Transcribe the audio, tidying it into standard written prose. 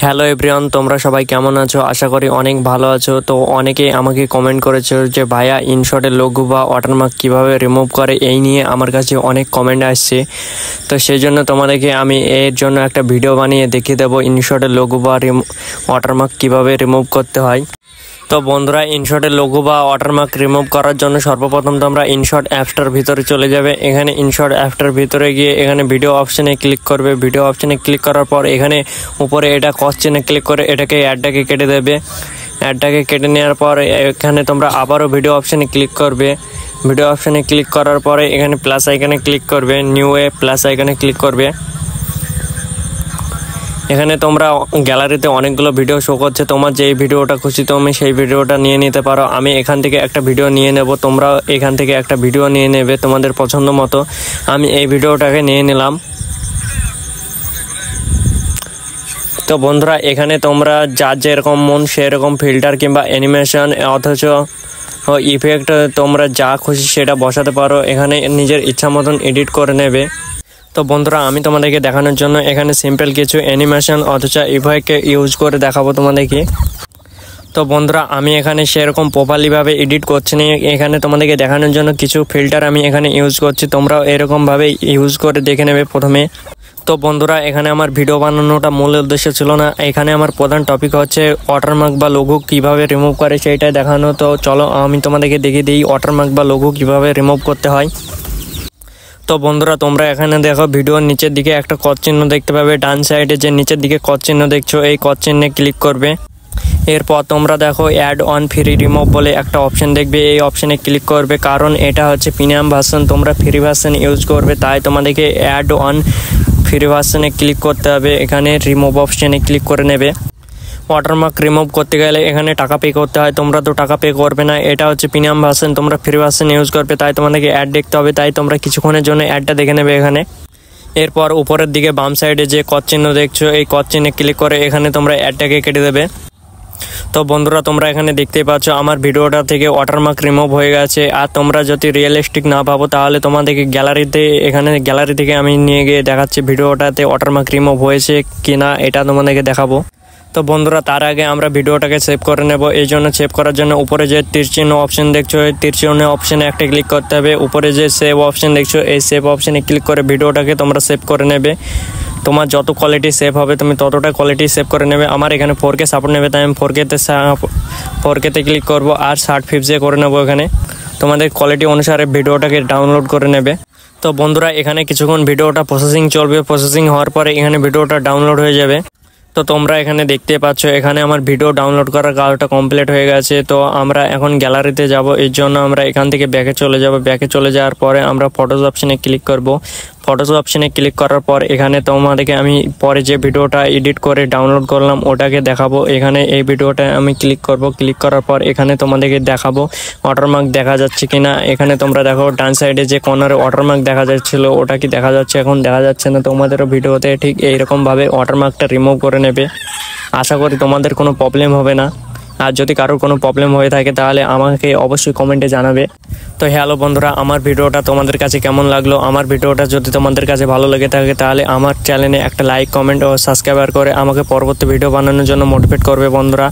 Hello everyone, তোমরা সবাই কেমন আছো? আশা করি অনেক ভালো আছো। তো অনেকেই আমাকে কমেন্ট করেছো যে ভাইয়া ইনশটের লোগো বা ওয়াটারমার্ক কীভাবে রিমুভ করে, এই নিয়ে আমার কাছে অনেক কমেন্ট আসছে। তো সেই জন্য তোমাদেরকে আমি এর জন্য একটা ভিডিও বানিয়ে দেখিয়ে দেবো ইনশটের লোগো বা ওয়াটারমার্ক কীভাবে রিমুভ করতে হয়। তো বন্ধুরা, ইনশটের লোগো বা ওয়াটারমার্ক রিমুভ করার জন্য সর্বপ্রথম তোমরা ইনশট অ্যাপসটার ভিতরে চলে যাবে। এখানে ইনশট অ্যাপসটার ভিতরে গিয়ে এখানে ভিডিও অপশানে ক্লিক করবে। ভিডিও অপশানে ক্লিক করার পর এখানে উপরে এটা কোশ্চেনে ক্লিক করে এটাকে অ্যাডটাকে কেটে দেবে। অ্যাডটাকে কেটে নেওয়ার পর এখানে তোমরা আবারও ভিডিও অপশানে ক্লিক করবে। ভিডিও অপশানে ক্লিক করার পরে এখানে প্লাস আইকনে ক্লিক করবে, নিউ এ প্লাস আইকনে ক্লিক করবে। এখানে তোমরা গ্যালারিতে অনেকগুলো ভিডিও শো করছে, তোমার যেই ভিডিওটা খুশি তুমি সেই ভিডিওটা নিয়ে নিতে পারো। আমি এখান থেকে একটা ভিডিও নিয়ে নেব, তোমরা এখান থেকে একটা ভিডিও নিয়ে নেবে তোমাদের পছন্দ মতো। আমি এই ভিডিওটাকে নিয়ে নিলাম। তো বন্ধুরা, এখানে তোমরা যার যেরকম মন সেরকম ফিল্টার কিংবা অ্যানিমেশন অথচ ইফেক্ট তোমরা যা খুশি সেটা বসাতে পারো, এখানে নিজের ইচ্ছা মতন এডিট করে নেবে। তো বন্ধুরা, আমি তোমাদেরকে দেখানোর জন্য এখানে সিম্পল কিছু অ্যানিমেশন অথচ ইফেক্ট ইউজ করে দেখাবো তোমাদেরকে। তো বন্ধুরা, আমি এখানে সেরকম প্রপারলিভাবে এডিট করছি না, এখানে তোমাদেরকে দেখানোর জন্য কিছু ফিল্টার আমি এখানে ইউজ করছি, তোমরাও এরকমভাবে ইউজ করে দেখে নেবে প্রথমে। তো বন্ধুরা, এখানে আমার ভিডিও বানানোটা মূল উদ্দেশ্য ছিল না, এখানে আমার প্রধান টপিক হচ্ছে ওয়াটারমার্ক বা লোগো কীভাবে রিমুভ করে সেইটাই দেখানো। তো চলো আমি তোমাদেরকে দেখিয়ে দিই ওয়াটারমার্ক বা লোগো কীভাবে রিমুভ করতে হয়। তো বন্ধুরা, তোমরা এখানে দেখো ভিডিওর নিচের দিকে একটা কস চিহ্ন দেখতে পাবে। ডান সাইডে যে নিচের দিকে কস চিহ্ন দেখছো, এই কস চিহ্নে ক্লিক করবে। এরপর তোমরা দেখো অ্যাড অন ফ্রি রিমুভ বলে একটা অপশন দেখবে, এই অপশানে ক্লিক করবে। কারণ এটা হচ্ছে প্রিমিয়াম ভার্সন, তোমরা ফ্রি ভার্সন ইউজ করবে, তাই তোমাদেরকে অ্যাড অন ফ্রি ভার্সনে ক্লিক করতে হবে। এখানে রিমুভ অপশানে ক্লিক করে নেবে। ওয়াটারমার্ক রিমুভ করতে গেলে এখানে টাকা পে করতে হয়, তোমরা তো টাকা পে করবে না, এটা হচ্ছে প্রিমিয়াম ভার্সন, তোমরা ফ্রি ভার্সন ইউজ করবে, তাই তোমাদেরকে অ্যাড দেখতে হবে, তাই তোমরা কিছুক্ষণের জন্য অ্যাডটা দেখে নেবে এখানে। এরপর উপরের দিকে বাম সাইডে যে কস চিহ্ন দেখছো, এই কস চিহ্নে ক্লিক করে এখানে তোমরা অ্যাডটাকে কেটে দেবে। তো বন্ধুরা, তোমরা এখানে দেখতেই পাচ্ছ আমার ভিডিওটা থেকে ওয়াটারমার্ক রিমুভ হয়ে গেছে। আর তোমরা যদি রিয়েলিস্টিক না ভাবো তাহলে তোমাদেরকে গ্যালারি থেকে আমি নিয়ে গিয়ে দেখাচ্ছি ভিডিওটাতে ওয়াটারমার্ক রিমুভ হয়েছে কিনা, এটা তোমাদেরকে দেখাবো। তো বন্ধুরা, তার আগে আমরা ভিডিওটাকে সেভ করে নেব। এই জন্য সেভ করার জন্য উপরে যে তীর চিহ্ন অপশন দেখছো, এই তীর চিহ্ন অপশানে একটা ক্লিক করতে হবে। উপরে যে সেভ অপশন দেখছো, এই সেভ অপশানে ক্লিক করে ভিডিওটাকে তোমরা সেভ করে নেবে। তোমার যত কোয়ালিটি সেভ হবে তুমি ততটা কোয়ালিটি সেভ করে নেবে। আমার এখানে 4K সাপোর্ট নেবে, তাই আমি 4Kতে ক্লিক করব আর 60 fps করে নেবো। এখানে তোমাদের কোয়ালিটি অনুসারে ভিডিওটাকে ডাউনলোড করে নেবে। তো বন্ধুরা, এখানে কিছুক্ষণ ভিডিওটা প্রসেসিং চলবে, প্রসেসিং হওয়ার পরে এখানে ভিডিওটা ডাউনলোড হয়ে যাবে। তো তোমরা এখানে দেখতে পাচ্ছ এখানে আমার ভিডিও ডাউনলোড করার কাজটা কমপ্লিট হয়ে গেছে। তো আমরা এখন গ্যালারিতে যাব, এর জন্য আমরা এখান থেকে ব্যাকে চলে যাব। ব্যাকে চলে যাওয়ার পরে আমরা ফটোস অপশানে ক্লিক করব। ফটোস অপশানে ক্লিক করার পর এখানে তোমাদেরকে আমি পরে যে ভিডিওটা এডিট করে ডাউনলোড করলাম ওটাকে দেখাবো। এখানে এই ভিডিওটা আমি ক্লিক করব। ক্লিক করার পর এখানে তোমাদেরকে দেখাবো ওয়াটারমার্ক দেখা যাচ্ছে কিনা। এখানে তোমরা দেখো ডান সাইডে যে কর্নারে ওয়াটারমার্ক দেখা যাচ্ছিল ওটা কি দেখা যাচ্ছে? এখন দেখা যাচ্ছে না। তোমাদেরও ভিডিওতে ঠিক এইরকমভাবে ওয়াটারমার্কটা রিমুভ করে নেবে। আশা করি তোমাদের কোনো প্রবলেম হবে না। আর যদি কারোর কোনো প্রবলেম হয়ে থাকে তাহলে আমাকে অবশ্যই কমেন্টে জানাবে। তো হ্যালো বন্ধুরা, আমার ভিডিওটা তোমাদের কাছে কেমন লাগলো? আমার ভিডিওটা যদি তোমাদের কাছে ভালো লেগে থাকে তাহলে আমার চ্যানেলে একটা লাইক, কমেন্ট ও সাবস্ক্রাইব করে আমাকে পরবর্তী ভিডিও বানানোর জন্য মোটিভেট করবে বন্ধুরা।